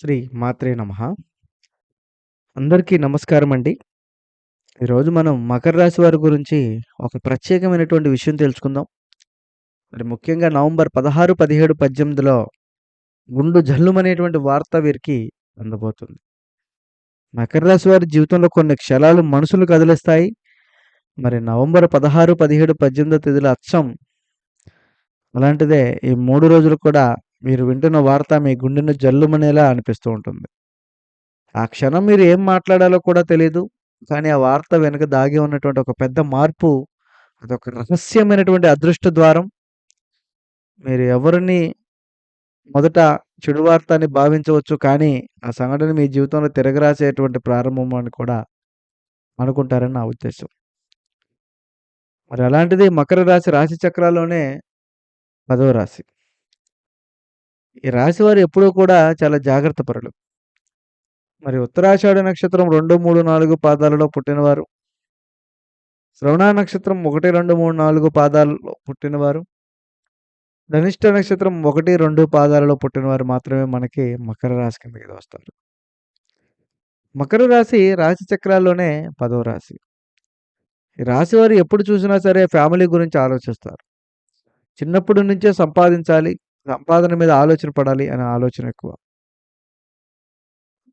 శ్రీ మాత్రే నమః. అందరికీ నమస్కారం అండి. ఈరోజు మనం మకర రాశి వారి గురించి ఒక ప్రత్యేకమైనటువంటి విషయం తెలుసుకుందాం. మరి ముఖ్యంగా నవంబర్ 16, 17, 18లో గుండు జల్లుమనేటువంటి వార్త వీరికి అందబోతుంది. మకర రాశి వారి జీవితంలో కొన్ని క్షణాలు మనసును కదిలిస్తాయి. మరి నవంబర్ 16, 17, 18 తేదీల అచ్చం అలాంటిదే ఈ 3 రోజులు కూడా మీరు వింటున్న వార్త మీ గుండెను జల్లుమనేలా అనిపిస్తూ ఉంటుంది. ఆ క్షణం మీరు ఏం మాట్లాడాలో కూడా తెలీదు. కానీ ఆ వార్త వెనక దాగి ఉన్నటువంటి ఒక పెద్ద మార్పు, అదొక రహస్యమైనటువంటి అదృష్ట ద్వారం. మీరు ఎవరిని మొదట చెడు వార్త అని భావించవచ్చు. కానీ ఆ సంఘటన మీ జీవితంలో తిరగరాసేటువంటి ప్రారంభం అని కూడా అనుకుంటారని నా ఉద్దేశ్యం. మరి అలాంటిది మకర రాశి, రాశి చక్రాల్లోనే 10వ రాశి. ఈ రాశి వారు ఎప్పుడూ కూడా చాలా జాగ్రత్త పరులు. మరి ఉత్తరాషాఢ నక్షత్రం 2, 3, 4 పాదాలలో పుట్టినవారు, శ్రవణ నక్షత్రం 1, 2, 3, 4 పాదాలలో పుట్టినవారు, ధనిష్ట నక్షత్రం 1, 2 పాదాలలో పుట్టినవారు మాత్రమే మనకి మకర రాశి కిందకి వస్తారు. మకర రాశి రాశి చక్రాల్లోనే 10వ రాశి. ఈ రాశి వారు ఎప్పుడు చూసినా సరే ఫ్యామిలీ గురించి ఆలోచిస్తారు. చిన్నప్పటి నుంచే సంపాదించాలి, సంపాదన మీద ఆలోచన పడాలి అనే ఆలోచన ఎక్కువ.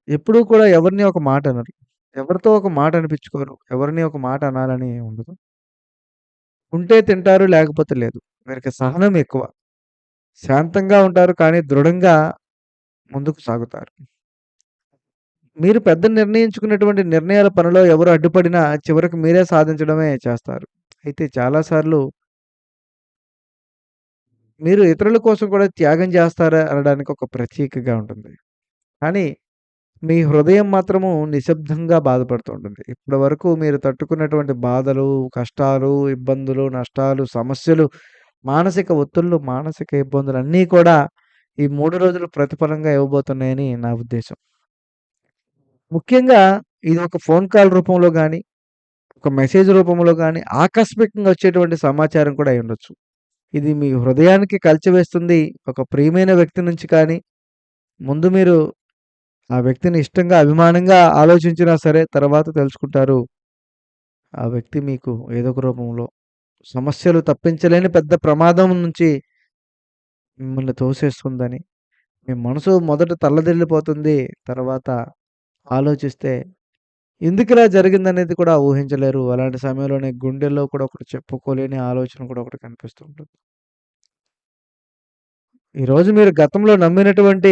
ఎప్పుడూ కూడా ఎవరిని ఒక మాట అనరు. ఎవరితో ఒక మాట అనిపించుకోరు. ఎవరిని ఒక మాట అనాలని ఉండదు. ఉంటే తింటారు, లేకపోతే లేదు. వీరికి సహనం ఎక్కువ. శాంతంగా ఉంటారు కానీ దృఢంగా ముందుకు సాగుతారు. మీరు పెద్ద నిర్ణయించుకున్నటువంటి నిర్ణయాల పనిలో ఎవరు అడ్డుపడినా చివరికి మీరే సాధించడమే చేస్తారు. అయితే చాలా సార్లు మీరు ఇతరుల కోసం కూడా త్యాగం చేస్తారా అనడానికి ఒక ప్రతీకగా ఉంటుంది. కానీ మీ హృదయం మాత్రము నిశ్శబ్దంగా బాధపడుతూ ఉంటుంది. ఇప్పటి వరకు మీరు తట్టుకున్నటువంటి బాధలు, కష్టాలు, ఇబ్బందులు, నష్టాలు, సమస్యలు, మానసిక ఒత్తిళ్ళు, మానసిక ఇబ్బందులు అన్నీ కూడా ఈ 3 రోజులు ప్రతిఫలంగా ఇవ్వబోతున్నాయని నా ఉద్దేశం. ముఖ్యంగా ఇది ఒక ఫోన్ కాల్ రూపంలో గాని, ఒక మెసేజ్ రూపంలో గాని, ఆకస్మికంగా వచ్చేటువంటి సమాచారం కూడా అయ్యుండొచ్చు. ఇది మీ హృదయానికి కలిచివేస్తుంది. ఒక ప్రియమైన వ్యక్తి నుంచి కానీ, ముందు మీరు ఆ వ్యక్తిని ఇష్టంగా, అభిమానంగా ఆలోచించినా సరే, తర్వాత తెలుసుకుంటారు. ఆ వ్యక్తి మీకు ఏదో ఒక రూపంలో సమస్యలు తప్పించలేని పెద్ద ప్రమాదం నుంచి మిమ్మల్ని తోసేస్తుందని. మీ మనసు మొదట తల్లడిల్లిపోతుంది. తర్వాత ఆలోచిస్తే ఎందుకిలా జరిగిందనేది కూడా ఊహించలేరు. అలాంటి సమయంలోనే గుండెల్లో కూడా ఒకటి చెప్పుకోలేని ఆలోచన కూడా ఒకటి కనిపిస్తూ ఉంటుంది. ఈరోజు మీరు గతంలో నమ్మినటువంటి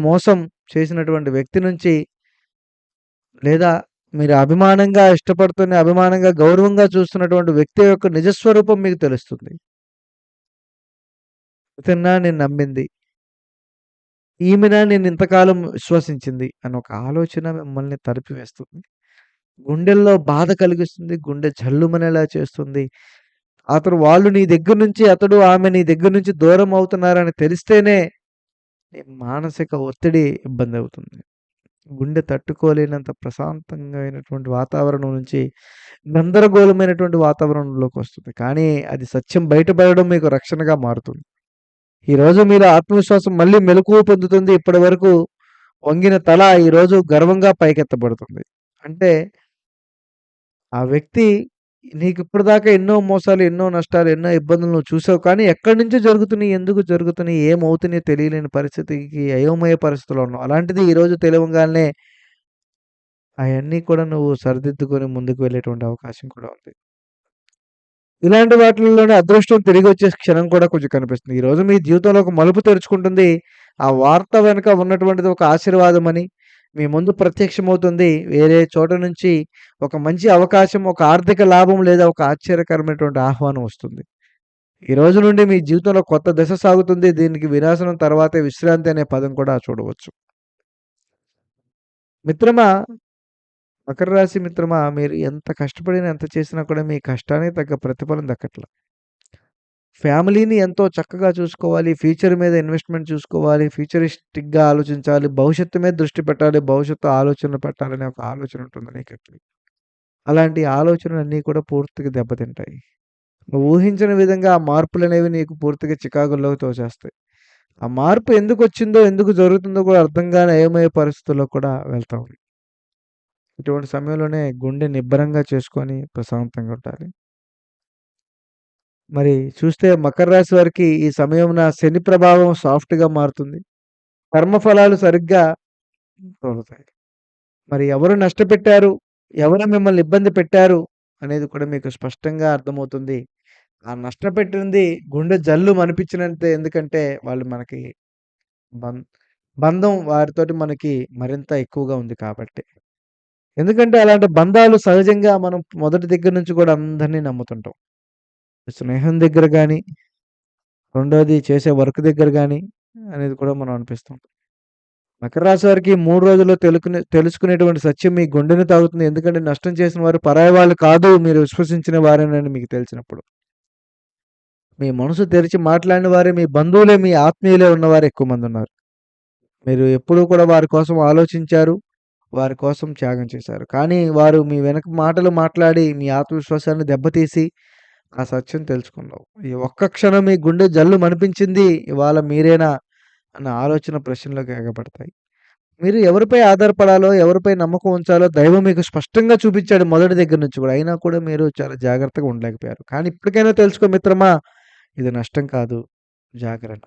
మోసం చేసినటువంటి వ్యక్తి నుంచి లేదా మీరు అభిమానంగా ఇష్టపడుతున్న, అభిమానంగా, గౌరవంగా చూస్తున్నటువంటి వ్యక్తి యొక్క నిజస్వరూపం మీకు తెలుస్తుంది. ఇతన్నా నేను నమ్మింది. ఈమెనా నేను ఇంతకాలం విశ్వసించింది అన్న ఒక ఆలోచన మిమ్మల్ని తరిపివేస్తుంది. గుండెల్లో బాధ కలిగిస్తుంది. గుండె జల్లుమనేలా చేస్తుంది. వాళ్ళు నీ దగ్గర నుంచి ఆమె నీ దగ్గర నుంచి దూరం అవుతున్నారని తెలిస్తేనే నీ మానసిక ఒత్తిడి ఇబ్బందవుతుంది. గుండె తట్టుకోలేనంత ప్రశాంతంగా అయినటువంటి వాతావరణం నుంచి గందరగోళమైనటువంటి వాతావరణంలోకొస్తుంది. కానీ అది సత్యం బయటపడడం మీకు రక్షణగా మారుతుంది. ఈరోజు మీలో ఆత్మవిశ్వాసం మళ్ళీ మెలకువ పొందుతుంది. ఇప్పటివరకు వంగిన తల ఈరోజు గర్వంగా పైకెత్తబడుతుంది. అంటే ఆ వ్యక్తి నీకిప్పటిదాకా ఎన్నో మోసాలు, ఎన్నో నష్టాలు, ఎన్నో ఇబ్బందులు నువ్వు చూసావు. కానీ ఎక్కడి నుంచో జరుగుతున్నాయి, ఎందుకు జరుగుతున్నాయి, ఏమవుతున్నాయో తెలియలేని పరిస్థితికి అయోమయ పరిస్థితిలో ఉన్నావు. అలాంటిది ఈరోజు తెలవంగాల్నే అయన్నీ కూడా నువ్వు సరిదిద్దుకొని ముందుకు వెళ్ళేటువంటి అవకాశం కూడా ఉంది. ఇలాంటి వాటిల్లోనే అదృష్టం తిరిగొచ్చే క్షణం కూడా కొంచెం కనిపిస్తుంది. ఈరోజు మీ జీవితంలో ఒక మలుపు తెరుచుకుంటుంది. ఆ వార్త వెనక ఉన్నటువంటిది ఒక ఆశీర్వాదమని మీ ముందు ప్రత్యక్షమవుతుంది. వేరే చోట నుంచి ఒక మంచి అవకాశం, ఒక ఆర్థిక లాభం లేదా ఒక ఆశ్చర్యకరమైనటువంటి ఆహ్వానం వస్తుంది. ఈ రోజు నుండి మీ జీవితంలో కొత్త దశ సాగుతుంది. దీనికి వినాశనం తర్వాతే విశ్రాంతి అనే పదం కూడా చూడవచ్చు. మిత్రమా, మకర రాశి మిత్రమా, మీరు ఎంత కష్టపడినా, ఎంత చేసినా కూడా మీ కష్టానికి తగ్గ ప్రతిఫలం దక్కట్ల. ఫ్యామిలీని ఎంతో చక్కగా చూసుకోవాలి. ఫ్యూచర్ మీద ఇన్వెస్ట్‌మెంట్ చూసుకోవాలి. ఫ్యూచరిస్టిక్‌గా ఆలోచించాలి. భవిష్యత్తు మీద దృష్టి పెట్టాలి. భవిష్యత్తు ఆలోచనలు పెట్టాలనే ఒక ఆలోచన ఉంటుంది నీకెప్పుడు. అలాంటి ఆలోచనలన్నీ కూడా పూర్తిగా దెబ్బతింటాయి. నువ్వు ఊహించని విధంగా ఆ మార్పులనేవి నీకు పూర్తిగా చికాకుల్లోకి తోసేస్తాయి. ఆ మార్పు ఎందుకొచ్చిందో, ఎందుకు జరుగుతుందో కూడా అర్థం గాని అయోమయ పరిస్థితుల్లో కూడా వెళ్తాం. ఇటువంటి సమయంలోనే గుండె నిబ్బరంగా చేసుకొని ప్రశాంతంగా ఉండాలి. మరి చూస్తే మకర రాశి వారికి ఈ సమయమున శని ప్రభావం సాఫ్ట్‌గా మారుతుంది. కర్మఫలాలు సరిగ్గా దొరుకుతాయి. మరి ఎవరు నష్టపెట్టారు? ఎవరు మిమ్మల్ని ఇబ్బంది పెట్టారు? అనేది కూడా మీకు స్పష్టంగా అర్థమవుతుంది. ఆ నష్టపెట్టింది గుండె జల్లు మనిపించినంతే ఎందుకంటే వాళ్ళు మనకి బం బంధం వారితోటి మనకి మరింత ఎక్కువగా ఉంది కాబట్టి. ఎందుకంటే అలాంటి బంధాలు సహజంగా మనం మొదటి దగ్గర నుంచి కూడా అందరిని నమ్ముతుంటాం. స్నేహం దగ్గర గాని, రెండోది చేసే వర్క్ దగ్గర గాని అనేది కూడా మనం అనిపిస్తాం. మకర రాశి వారికి 3 రోజుల్లో తెలుసుకునేటువంటి సత్యం మీ గుండెని తాకుతుంది. ఎందుకంటే నష్టం చేసిన వారు పరాయి వాళ్ళు కాదు. మీరు విశ్వసించిన వారేనని మీకు తెలిసినప్పుడు. మీ మనసు తెరిచి మాట్లాడిన వారే మీ బంధువులే, మీ ఆత్మీయులే ఉన్నవారు ఎక్కువ మందున్నారు. మీరు ఎప్పుడూ కూడా వారి కోసం ఆలోచించారు. వారి కోసం త్యాగం చేశారు. కానీ వారు మీ వెనక మాటలు మాట్లాడి మీ ఆత్మవిశ్వాసాన్ని దెబ్బతీసి ఆ సత్యం తెలుసుకున్నావు. ఈ ఒక్క క్షణం మీ గుండె జల్లు మనిపించింది. ఇవాళ మీరేనా అన్న ఆలోచన ప్రశ్నలోకి ఎగబడతాయి. మీరు ఎవరిపై ఆధారపడాలో, ఎవరిపై నమ్మకం ఉంచాలో దైవం మీకు స్పష్టంగా చూపించాడు మొదటి దగ్గర నుంచి కూడా. అయినా కూడా మీరు చాలా జాగ్రత్తగా ఉండలేకపోయారు. కానీ ఇప్పటికైనా తెలుసుకో మిత్రమా, ఇది నష్టం కాదు. జాగ్రత్త.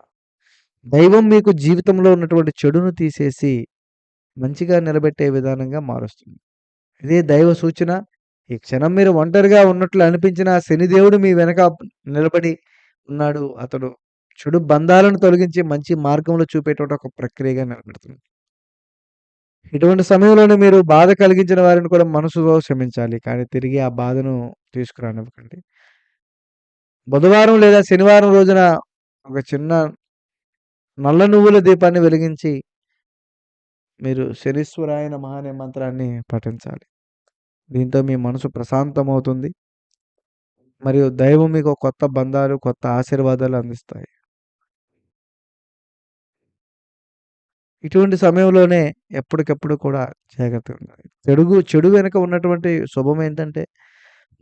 దైవం మీకు జీవితంలో ఉన్నటువంటి చెడును తీసేసి మంచిగా నిలబెట్టే విధానంగా మారుస్తుంది. ఇదే దైవ సూచన. ఈ క్షణం మీరు ఒంటరిగా ఉన్నట్లు అనిపించిన శనిదేవుడు మీ వెనక నిలబడి ఉన్నాడు. అతడు చెడు బంధాలను తొలగించి మంచి మార్గంలో చూపేటువంటి ఒక ప్రక్రియగా నిలబెడుతుంది. ఇటువంటి సమయంలోనే మీరు బాధ కలిగించిన వారిని కూడా మనసులో క్షమించాలి. కానీ తిరిగి ఆ బాధను తీసుకురానివ్వకండి. బుధవారం లేదా శనివారం రోజున ఒక చిన్న నల్ల నువ్వుల దీపాన్ని వెలిగించి మీరు శనీశ్వరాయ నమః అనే మంత్రాన్ని పఠించాలి. దీంతో మీ మనసు ప్రశాంతమవుతుంది. మరియు దైవం మీకు కొత్త బంధాలు, కొత్త ఆశీర్వాదాలు అందిస్తాయి. ఇటువంటి సమయంలోనే ఎప్పటికప్పుడు కూడా జాగ్రత్తగా ఉండాలి. చెడు వెనుక ఉన్నటువంటి శుభం ఏంటంటే,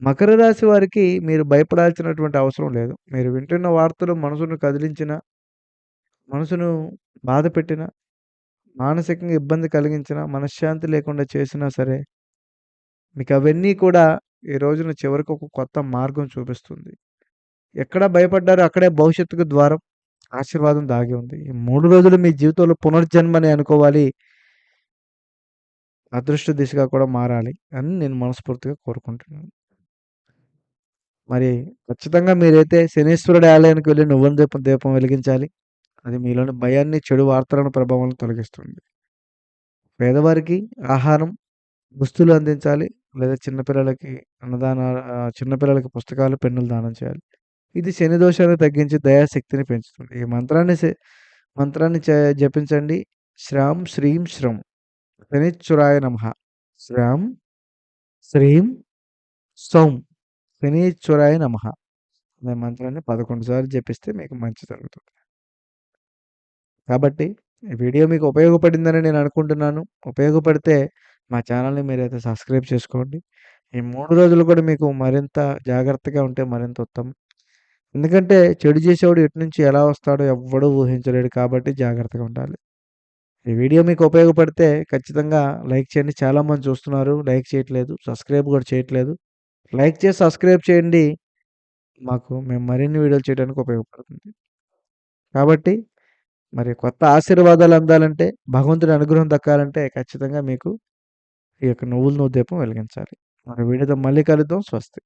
మకర రాశి వారికి మీరు భయపడాల్సినటువంటి అవసరం లేదు. మీరు వింటున్న వార్తలు మనసును కదిలించిన, మనసును బాధపెట్టిన, మానసికంగా ఇబ్బంది కలిగించిన, మనశ్శాంతి లేకుండా చేసినా సరే, మీకవన్నీ కూడా ఈ రోజున చివరికి ఒక కొత్త మార్గం చూపిస్తుంది. ఎక్కడ భయపడ్డారో అక్కడే భవిష్యత్తుకు ద్వారం, ఆశీర్వాదం దాగి ఉంది. ఈ 3 రోజులు మీ జీవితంలో పునర్జన్మని అనుకోవాలి. అదృష్ట దిశగా కూడా మారాలి అని నేను మనస్ఫూర్తిగా కోరుకుంటున్నాను. మరి ఖచ్చితంగా మీరైతే శనీశ్వరుడి ఆలయానికి వెళ్లి నువ్వుల దీపం వెలిగించాలి. అది మీలోని భయాన్ని, చెడు వార్తలను ప్రభావాలను తొలగిస్తుంది. పేదవారికి ఆహారం, దుస్తులు అందించాలి. లేదా చిన్నపిల్లలకి పుస్తకాలు, పెన్నులు దానం చేయాలి. ఇది శని దోషాన్ని తగ్గించి దయాశక్తిని పెంచుతుంది. ఈ మంత్రాన్ని జపించండి. శ్రాం శ్రీం శ్రం శనిశ్చరాయ నమః. శ్రాం శ్రీం సౌం శనిశ్చరాయ నమః అనే మంత్రాన్ని 11 సార్లు జపిస్తే మీకు మంచి జరుగుతుంది. కాబట్టి ఈ వీడియో మీకు ఉపయోగపడిందని నేను అనుకుంటున్నాను. ఉపయోగపడితే మా ఛానల్‌ని మీరైతే సబ్స్క్రైబ్ చేసుకోండి. ఈ 3 రోజులు కూడా మీకు మరింత జాగ్రత్తగా ఉంటే మరింత ఉత్తమం. ఎందుకంటే చెడు చేసేవాడు ఎటు నుంచి ఎలా వస్తాడో ఎవ్వడూ ఊహించలేడు కాబట్టి జాగ్రత్తగా ఉండాలి. ఈ వీడియో మీకు ఉపయోగపడితే ఖచ్చితంగా లైక్ చేయండి. చాలామంది చూస్తున్నారు. లైక్ చేయట్లేదు. సబ్స్క్రైబ్ కూడా చేయట్లేదు. లైక్ చేసి సబ్స్క్రైబ్ చేయండి. మేము మరిన్ని వీడియోలు చేయడానికి ఉపయోగపడుతుంది. కాబట్టి మరి కొత్త ఆశీర్వాదాలు అందాలంటే, భగవంతుడి అనుగ్రహం దక్కాలంటే ఖచ్చితంగా మీకు ఈ యొక్క నువ్వుల నూనె దీపం వెలిగించాలి. మన వీడియోతో మళ్ళీ కలుద్దాం. స్వస్తి.